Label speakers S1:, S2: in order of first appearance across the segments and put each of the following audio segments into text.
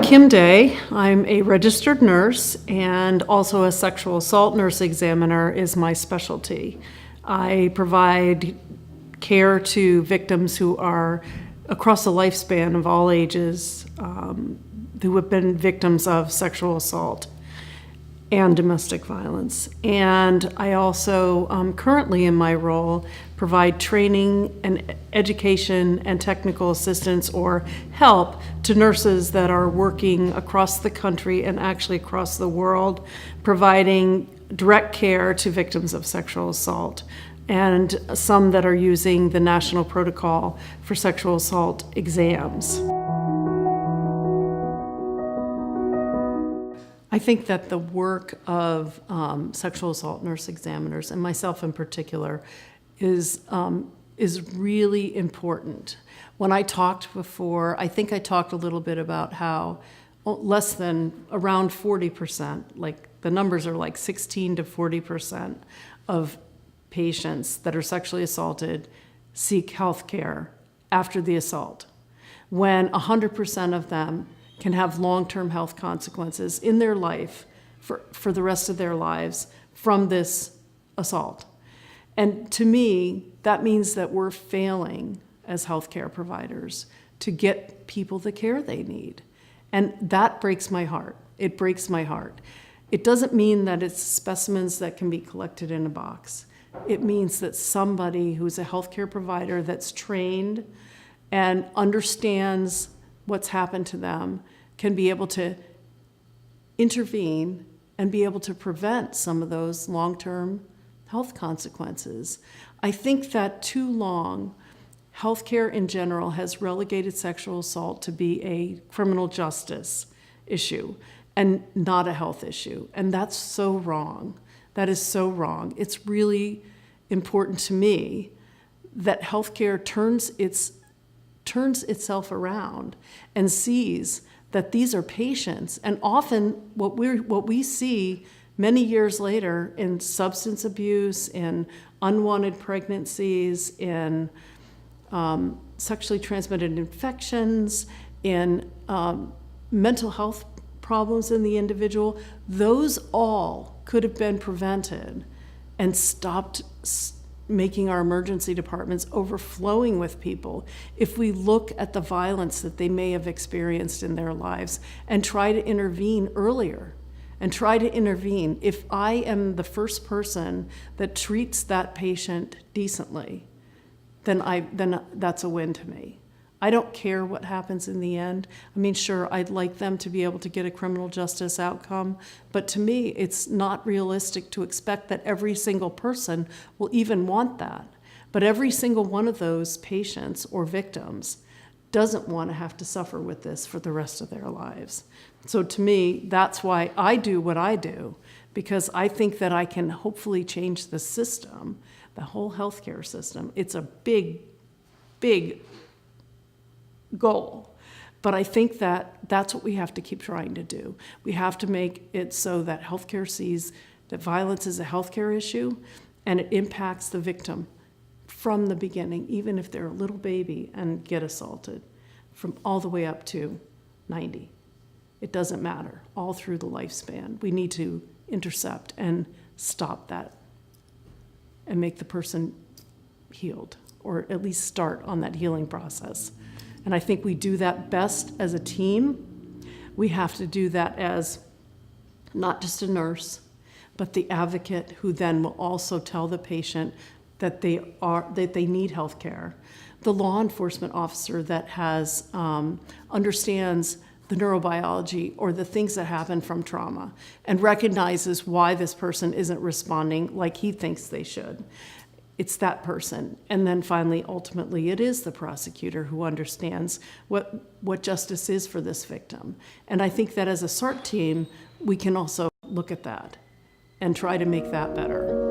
S1: Kim Day. I'm a registered nurse and also a sexual assault nurse examiner is my specialty. I provide care to victims who are across the lifespan of all ages, who have been victims of sexual assault and domestic violence. And I also currently in my role provide training and education and technical assistance or help to nurses that are working across the country and actually across the world, providing direct care to victims of sexual assault, and some that are using the National Protocol for Sexual Assault exams. I think that the work of sexual assault nurse examiners, and myself in particular, is really important. When I talked before, I think I talked a little bit about how less than around 40%, like the numbers are like 16 to 40% of patients that are sexually assaulted seek health care after the assault, when 100% of them can have long-term health consequences in their life for the rest of their lives from this assault. And to me, that means that we're failing as healthcare providers to get people the care they need. And that breaks my heart. It breaks my heart. It doesn't mean that it's specimens that can be collected in a box. It means that somebody who's a healthcare provider that's trained and understands what's happened to them can be able to intervene and be able to prevent some of those long-term health consequences. I think that too long, healthcare in general has relegated sexual assault to be a criminal justice issue and not a health issue. And that's so wrong. That is so wrong. It's really important to me that healthcare turns itself around and sees that these are patients. And often what we see many years later in substance abuse, in unwanted pregnancies, in sexually transmitted infections, in mental health problems in the individual, those all could have been prevented and stopped making our emergency departments overflowing with people if we look at the violence that they may have experienced in their lives and try to intervene earlier. And try to intervene. If I am the first person that treats that patient decently, then that's a win to me. I don't care what happens in the end. I mean, sure, I'd like them to be able to get a criminal justice outcome, but to me, it's not realistic to expect that every single person will even want that. But every single one of those patients or victims doesn't want to have to suffer with this for the rest of their lives. So to me, that's why I do what I do, because I think that I can hopefully change the system, the whole healthcare system. It's a big, big goal. But I think that that's what we have to keep trying to do. We have to make it so that healthcare sees that violence is a healthcare issue and it impacts the victim from the beginning, even if they're a little baby and get assaulted, from all the way up to 90. It doesn't matter, all through the lifespan. We need to intercept and stop that and make the person healed, or at least start on that healing process. And I think we do that best as a team. We have to do that as not just a nurse, but the advocate who then will also tell the patient that they need health care. The law enforcement officer that understands the neurobiology or the things that happen from trauma and recognizes why this person isn't responding like he thinks they should. It's that person. And then finally, ultimately, it is the prosecutor who understands what justice is for this victim. And I think that as a SART team, we can also look at that and try to make that better.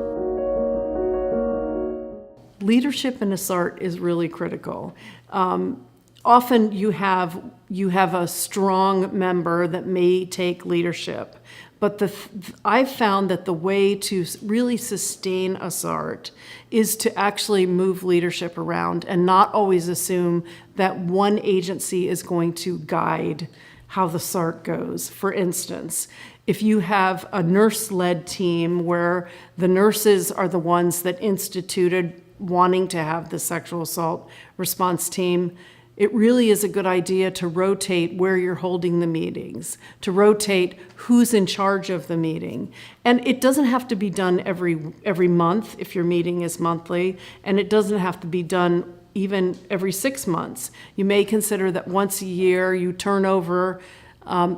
S1: Leadership in a SART is really critical. Often you have a strong member that may take leadership, but I've found that the way to really sustain a SART is to actually move leadership around and not always assume that one agency is going to guide how the SART goes. For instance, if you have a nurse-led team where the nurses are the ones that instituted wanting to have the sexual assault response team, it really is a good idea to rotate where you're holding the meetings, to rotate who's in charge of the meeting. And it doesn't have to be done every month if your meeting is monthly, and it doesn't have to be done even every 6 months. You may consider that once a year you turn over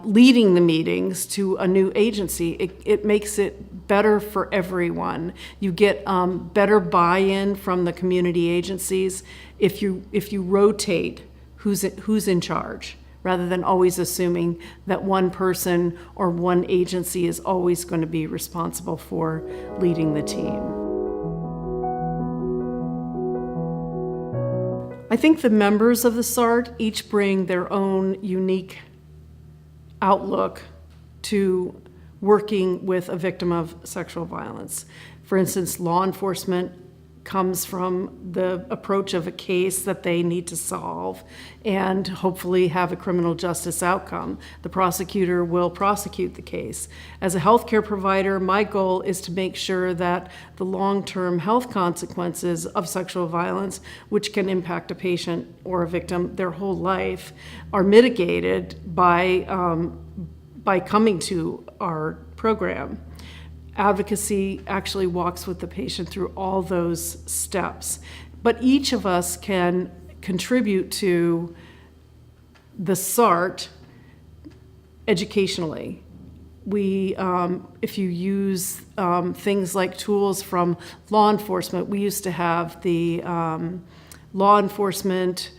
S1: leading the meetings to a new agency. It makes it better for everyone. You get better buy-in from the community agencies if you rotate who's in charge, rather than always assuming that one person or one agency is always going to be responsible for leading the team. I think the members of the SART each bring their own unique outlook to working with a victim of sexual violence. For instance, law enforcement comes from the approach of a case that they need to solve and hopefully have a criminal justice outcome. The prosecutor will prosecute the case. As a healthcare provider, my goal is to make sure that the long-term health consequences of sexual violence, which can impact a patient or a victim their whole life, are mitigated by coming to our program. Advocacy actually walks with the patient through all those steps. But each of us can contribute to the SART educationally. If you use things like tools from law enforcement, we used to have the law enforcement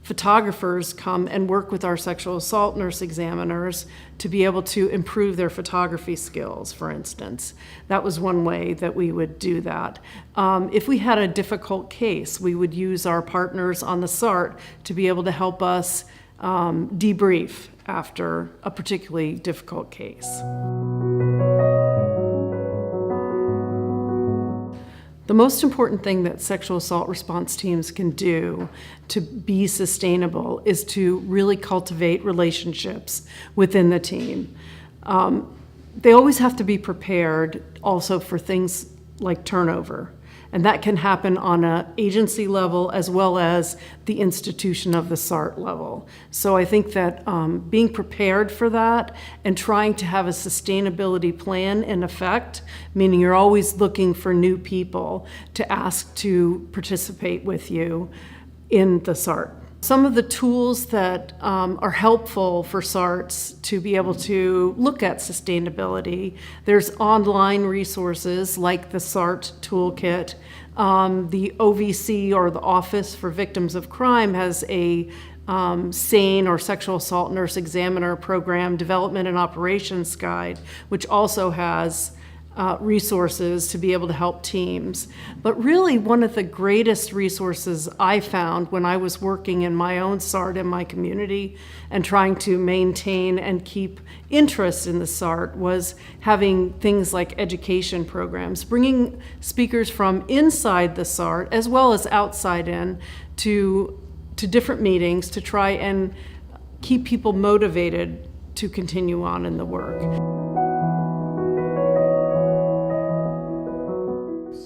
S1: photographers come and work with our sexual assault nurse examiners to be able to improve their photography skills, for instance. That was one way that we would do that. If we had a difficult case, we would use our partners on the SART to be able to help us debrief after a particularly difficult case. The most important thing that sexual assault response teams can do to be sustainable is to really cultivate relationships within the team. They always have to be prepared also for things like turnover. And that can happen on an agency level as well as the institution of the SART level. So I think that being prepared for that and trying to have a sustainability plan in effect, meaning you're always looking for new people to ask to participate with you in the SART. Some of the tools that are helpful for SARTs to be able to look at sustainability, there's online resources like the SART Toolkit. The OVC, or the Office for Victims of Crime, has a SANE, or Sexual Assault Nurse Examiner Program Development and Operations Guide, which also has resources to be able to help teams. But really, one of the greatest resources I found when I was working in my own SART in my community and trying to maintain and keep interest in the SART was having things like education programs, bringing speakers from inside the SART as well as outside in to different meetings to try and keep people motivated to continue on in the work.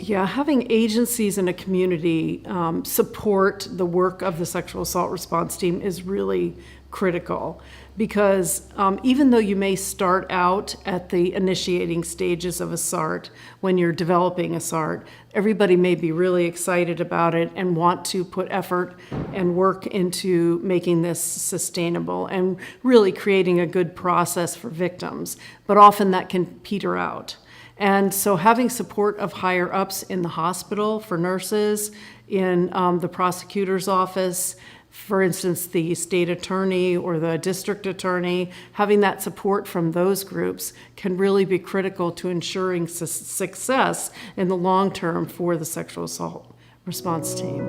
S1: Yeah, having agencies in a community support the work of the sexual assault response team is really critical, because even though you may start out at the initiating stages of a SART, when you're developing a SART, everybody may be really excited about it and want to put effort and work into making this sustainable and really creating a good process for victims, but often that can peter out. And so having support of higher ups in the hospital for nurses, in the prosecutor's office, for instance, the state attorney or the district attorney, having that support from those groups can really be critical to ensuring success in the long term for the sexual assault response team.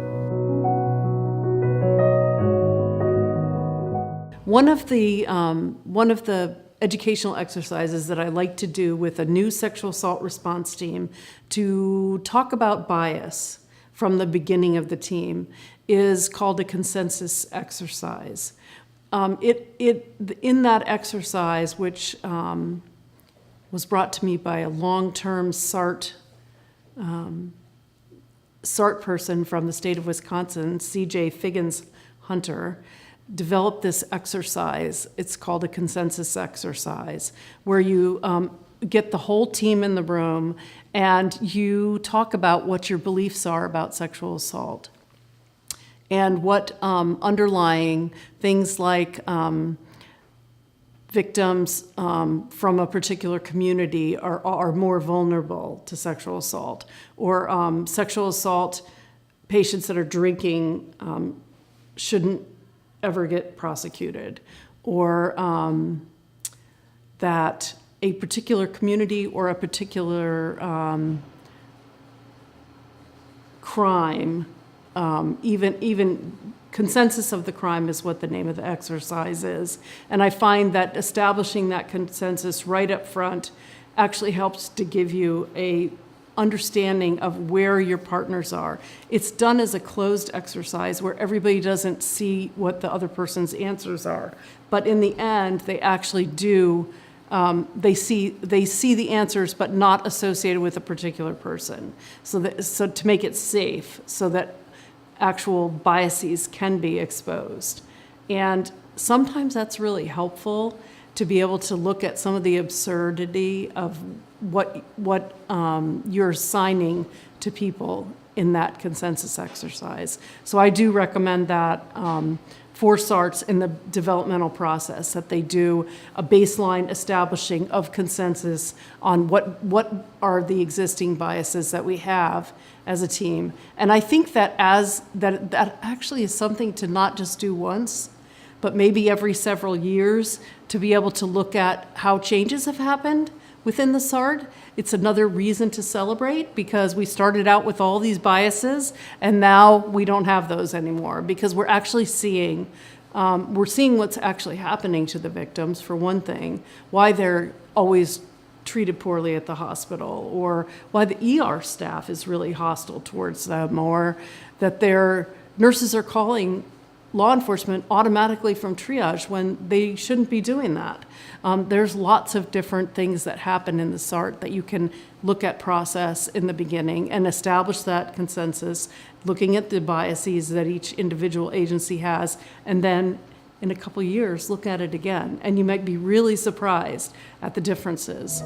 S1: One of the educational exercises that I like to do with a new sexual assault response team to talk about bias from the beginning of the team is called a consensus exercise. In that exercise, which was brought to me by a long-term SART person from the state of Wisconsin, C.J. Figgins Hunter, developed this exercise. It's called a consensus exercise, where you get the whole team in the room and you talk about what your beliefs are about sexual assault and what underlying things like victims from a particular community are more vulnerable to sexual assault, or sexual assault patients that are drinking shouldn't ever get prosecuted, or that a particular community or a particular crime, even consensus of the crime is what the name of the exercise is. And I find that establishing that consensus right up front actually helps to give you a understanding of where your partners are. It's done as a closed exercise where everybody doesn't see what the other person's answers are. But in the end, they actually do, they see the answers, but not associated with a particular person. So to make it safe, so that actual biases can be exposed. And sometimes that's really helpful to be able to look at some of the absurdity of what you're assigning to people in that consensus exercise. So I do recommend that for SARTs in the developmental process, that they do a baseline establishing of consensus on what are the existing biases that we have as a team. And I think that that actually is something to not just do once, but maybe every several years, to be able to look at how changes have happened within the SART. It's another reason to celebrate, because we started out with all these biases and now we don't have those anymore, because we're actually seeing what's actually happening to the victims, for one thing, why they're always treated poorly at the hospital, or why the ER staff is really hostile towards them, or that their nurses are calling law enforcement automatically from triage when they shouldn't be doing that. There's lots of different things that happen in the SART that you can look at process in the beginning and establish that consensus, looking at the biases that each individual agency has, and then in a couple of years, look at it again. And you might be really surprised at the differences.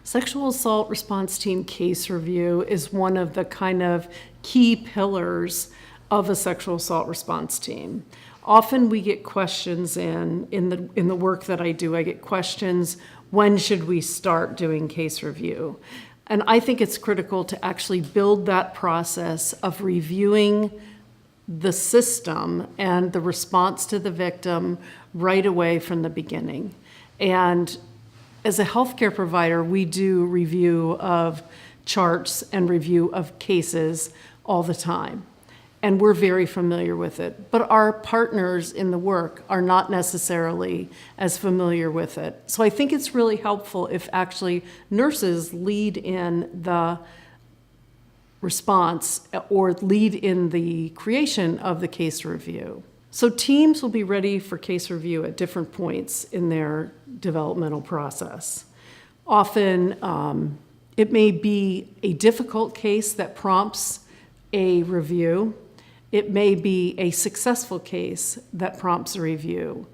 S1: Sexual assault response team case review is one of the kind of key pillars of a sexual assault response team. Often we get questions in the work that I do. I get questions, when should we start doing case review? And I think it's critical to actually build that process of reviewing the system and the response to the victim right away from the beginning. And as a healthcare provider, we do review of charts and review of cases all the time. And we're very familiar with it. But our partners in the work are not necessarily as familiar with it. So I think it's really helpful if actually nurses lead in the response or lead in the creation of the case review. So teams will be ready for case review at different points in their developmental process. Often it may be a difficult case that prompts a review. It may be a successful case that prompts a review.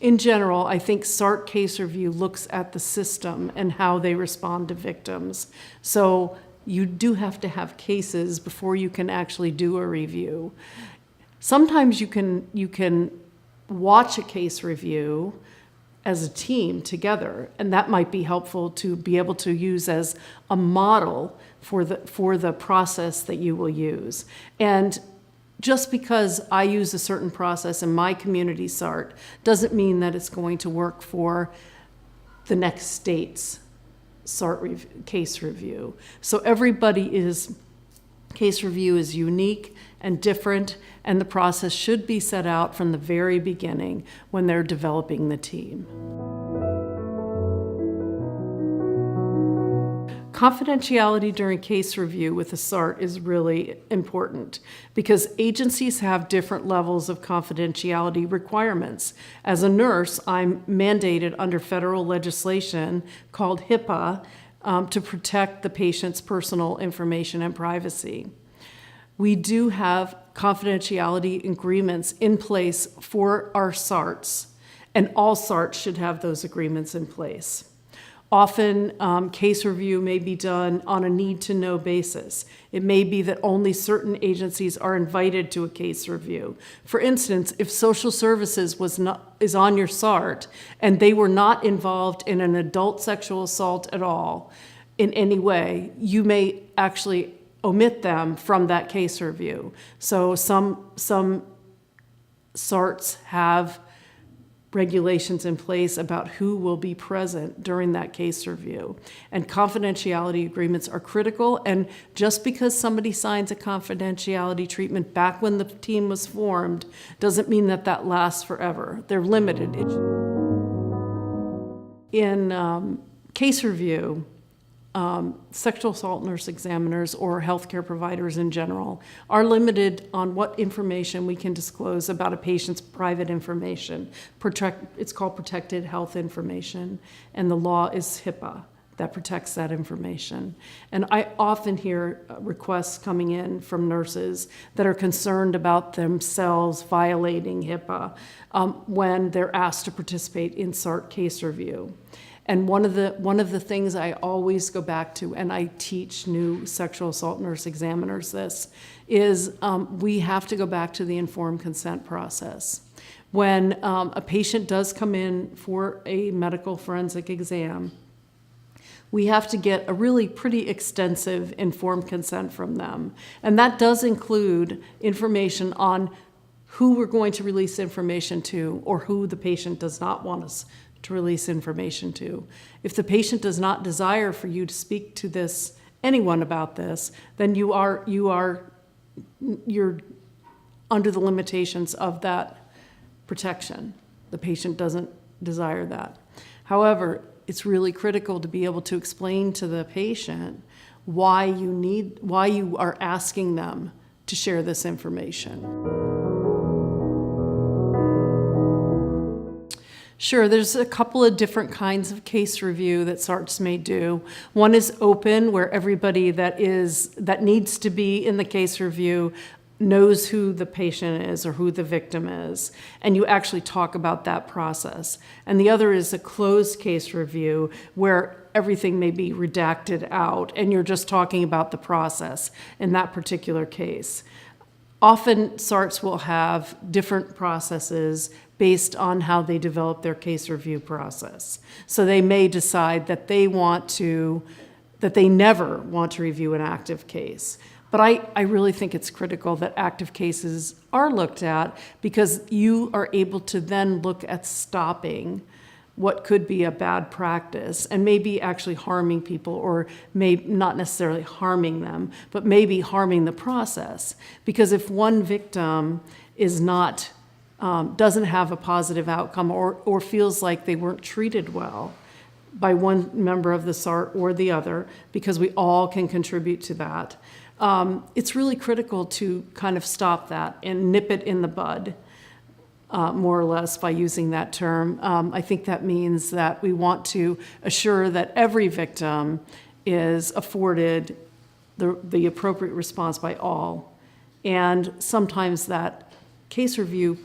S1: In general, I think SART case review looks at the system and how they respond to victims. So you do have to have cases before you can actually do a review. Sometimes you can watch a case review as a team together, and that might be helpful to be able to use as a model for the process that you will use. And just because I use a certain process in my community SART doesn't mean that it's going to work for the next state's SART case review. So case review is unique and different, and the process should be set out from the very beginning when they're developing the team. Confidentiality during case review with a SART is really important because agencies have different levels of confidentiality requirements. As a nurse, I'm mandated under federal legislation called HIPAA to protect the patient's personal information and privacy. We do have confidentiality agreements in place for our SARTs, and all SARTs should have those agreements in place. Often, case review may be done on a need-to-know basis. It may be that only certain agencies are invited to a case review. For instance, if social services is on your SART and they were not involved in an adult sexual assault at all in any way, you may actually omit them from that case review. So some SARTs have regulations in place about who will be present during that case review. And confidentiality agreements are critical, and just because somebody signs a confidentiality treatment back when the team was formed doesn't mean that that lasts forever. They're limited. In case review, sexual assault nurse examiners or healthcare providers in general are limited on what information we can disclose about a patient's private information. It's called protected health information, and the law is HIPAA that protects that information. And I often hear requests coming in from nurses that are concerned about themselves violating HIPAA when they're asked to participate in SART case review. And one of the things I always go back to, and I teach new sexual assault nurse examiners this, is we have to go back to the informed consent process. When a patient does come in for a medical forensic exam, we have to get a really pretty extensive informed consent from them. And that does include information on who we're going to release information to or who the patient does not want us to release information to. If the patient does not desire for you to speak to anyone about this, then you're under the limitations of that protection. The patient doesn't desire that. However, it's really critical to be able to explain to the patient why you are asking them to share this information. Sure, there's a couple of different kinds of case review that SARTs may do. One is open, where everybody that needs to be in the case review knows who the patient is or who the victim is, and you actually talk about that process. And the other is a closed case review, where everything may be redacted out, and you're just talking about the process in that particular case. Often, SARTs will have different processes based on how they develop their case review process. So they may decide that they never want to review an active case. But I really think it's critical that active cases are looked at, because you are able to then look at stopping what could be a bad practice and maybe actually harming people, or not necessarily harming them, but maybe harming the process. Because if one victim doesn't have a positive outcome or feels like they weren't treated well by one member of the SART or the other, because we all can contribute to that, it's really critical to kind of stop that and nip it in the bud. More or less, by using that term. I think that means that we want to assure that every victim is afforded the appropriate response by all. And sometimes that case review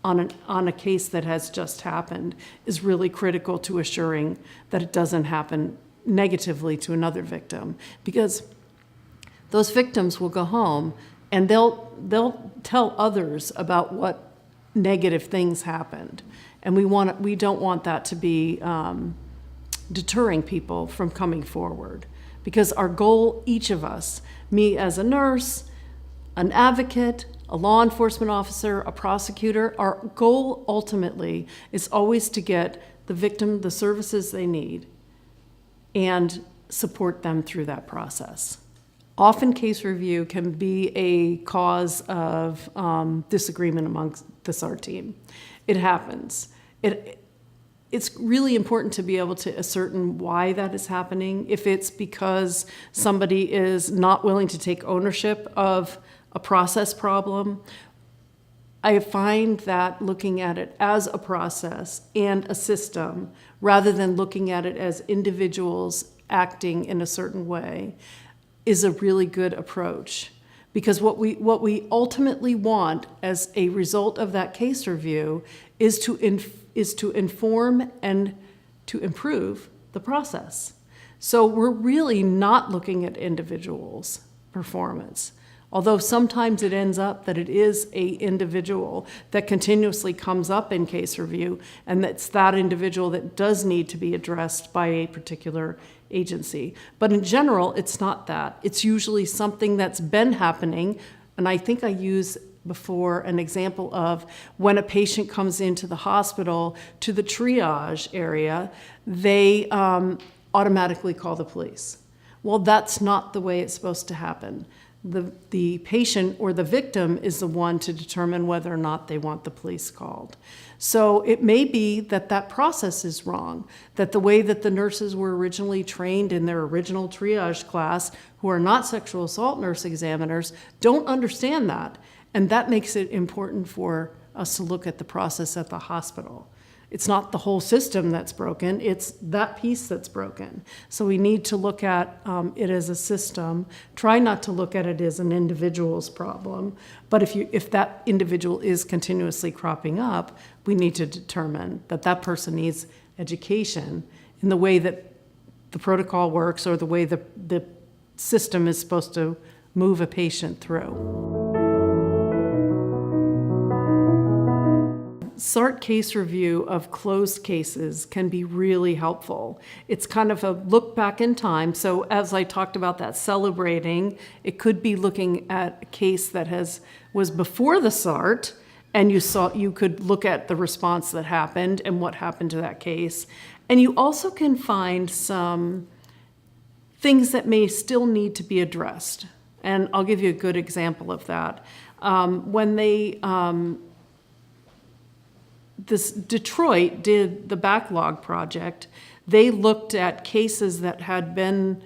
S1: on a case that has just happened is really critical to assuring that it doesn't happen negatively to another victim, because those victims will go home and they'll tell others about what negative things happened, and we don't want that to be deterring people from coming forward, because our goal, each of us, me as a nurse, an advocate, a law enforcement officer, a prosecutor, our goal ultimately is always to get the victim the services they need and support them through that process. Often case review can be a cause of disagreement amongst the SART team. It happens. it's really important to be able to ascertain why that is happening. If it's because somebody is not willing to take ownership of a process problem, I find that looking at it as a process and a system, rather than looking at it as individuals acting in a certain way, is a really good approach. Because what we ultimately want as a result of that case review is to inform and to improve the process. So we're really not looking at individuals' performance. Although sometimes it ends up that it is an individual that continuously comes up in case review, and it's that individual that does need to be addressed by a particular agency. But in general, it's not that. It's usually something that's been happening, and I think I used before an example of when a patient comes into the hospital to the triage area, they automatically call the police. Well, that's not the way it's supposed to happen. The patient or the victim is the one to determine whether or not they want the police called. So it may be that that process is wrong, that the way that the nurses were originally trained in their original triage class, who are not sexual assault nurse examiners, don't understand that. And that makes it important for us to look at the process at the hospital. It's not the whole system that's broken, it's that piece that's broken. So we need to look at it as a system, try not to look at it as an individual's problem, but if that individual is continuously cropping up, we need to determine that that person needs education in the way that the protocol works or the way the system is supposed to move a patient through. SART case review of closed cases can be really helpful. It's kind of a look back in time. So as I talked about that celebrating, it could be looking at a case that was before the SART, and you could look at the response that happened and what happened to that case. And you also can find some things that may still need to be addressed. And I'll give you a good example of that. Detroit did the backlog project. They looked at cases that had been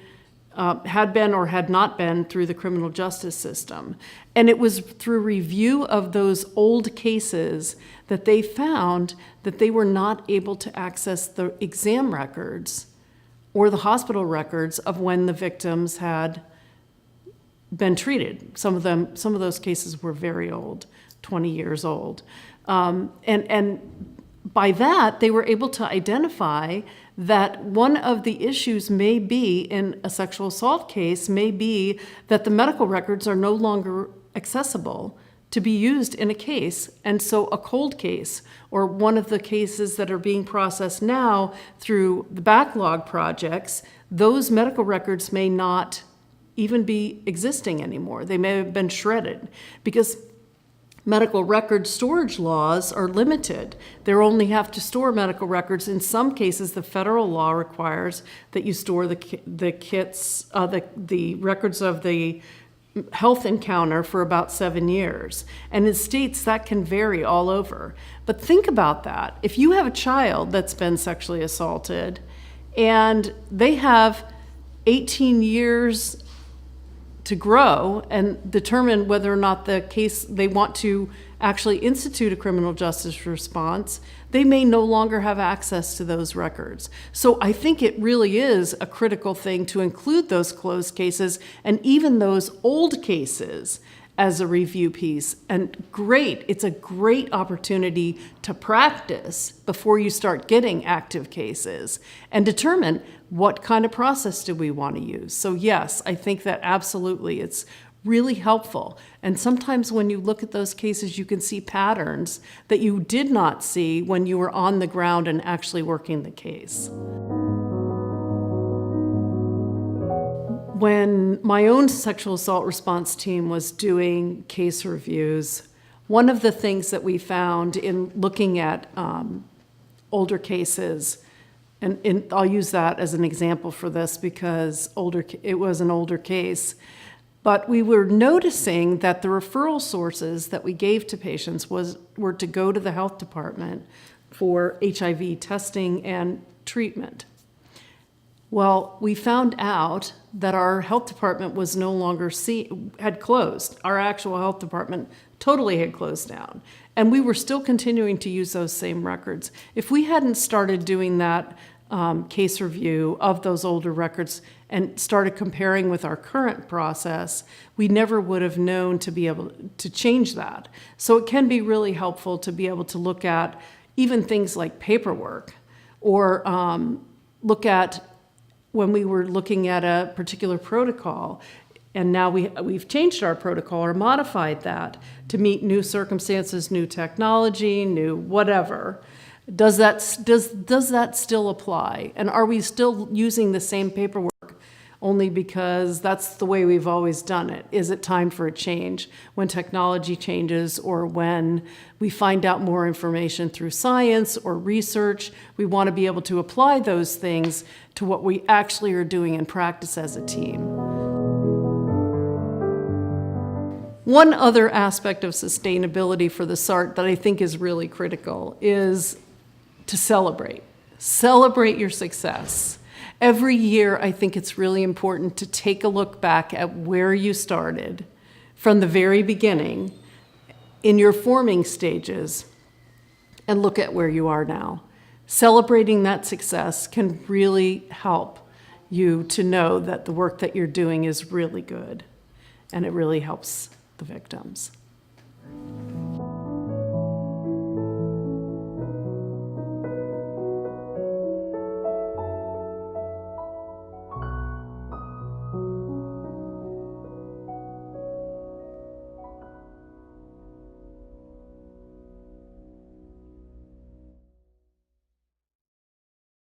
S1: or had not been through the criminal justice system. And it was through review of those old cases that they found that they were not able to access the exam records or the hospital records of when the victims had been treated. Some of those cases were very old, 20 years old. And by that, they were able to identify that one of the issues may be in a sexual assault case may be that the medical records are no longer accessible to be used in a case. And so a cold case, or one of the cases that are being processed now through the backlog projects, those medical records may not even be existing anymore. They may have been shredded because medical record storage laws are limited. They only have to store medical records. In some cases, the federal law requires that you store the records of the health encounter for about 7 years. And in states, that can vary all over. But think about that. If you have a child that's been sexually assaulted and they have 18 years to grow and determine whether or not the case they want to actually institute a criminal justice response, they may no longer have access to those records. So I think it really is a critical thing to include those closed cases and even those old cases as a review piece. And it's a great opportunity to practice before you start getting active cases and determine what kind of process do we want to use. So yes, I think that absolutely it's really helpful. And sometimes when you look at those cases, you can see patterns that you did not see when you were on the ground and actually working the case. When my own sexual assault response team was doing case reviews, one of the things that we found in looking at older cases, and I'll use that as an example for this because it was an older case, but we were noticing that the referral sources that we gave to patients were to go to the health department for HIV testing and treatment. Well, we found out that our health department was no longer had closed. Our actual health department totally had closed down. And we were still continuing to use those same records. If we hadn't started doing that case review of those older records and started comparing with our current process, we never would have known to be able to change that. So it can be really helpful to be able to look at even things like paperwork, or look at when we were looking at a particular protocol, and now we've changed our protocol or modified that to meet new circumstances, new technology, new whatever. Does that still apply? And are we still using the same paperwork only because that's the way we've always done it? Is it time for a change when technology changes, or when we find out more information through science or research? We want to be able to apply those things to what we actually are doing in practice as a team. One other aspect of sustainability for the SART that I think is really critical is to celebrate. Celebrate your success. Every year, I think it's really important to take a look back at where you started from the very beginning in your forming stages and look at where you are now. Celebrating that success can really help you to know that the work that you're doing is really good, and it really helps the victims.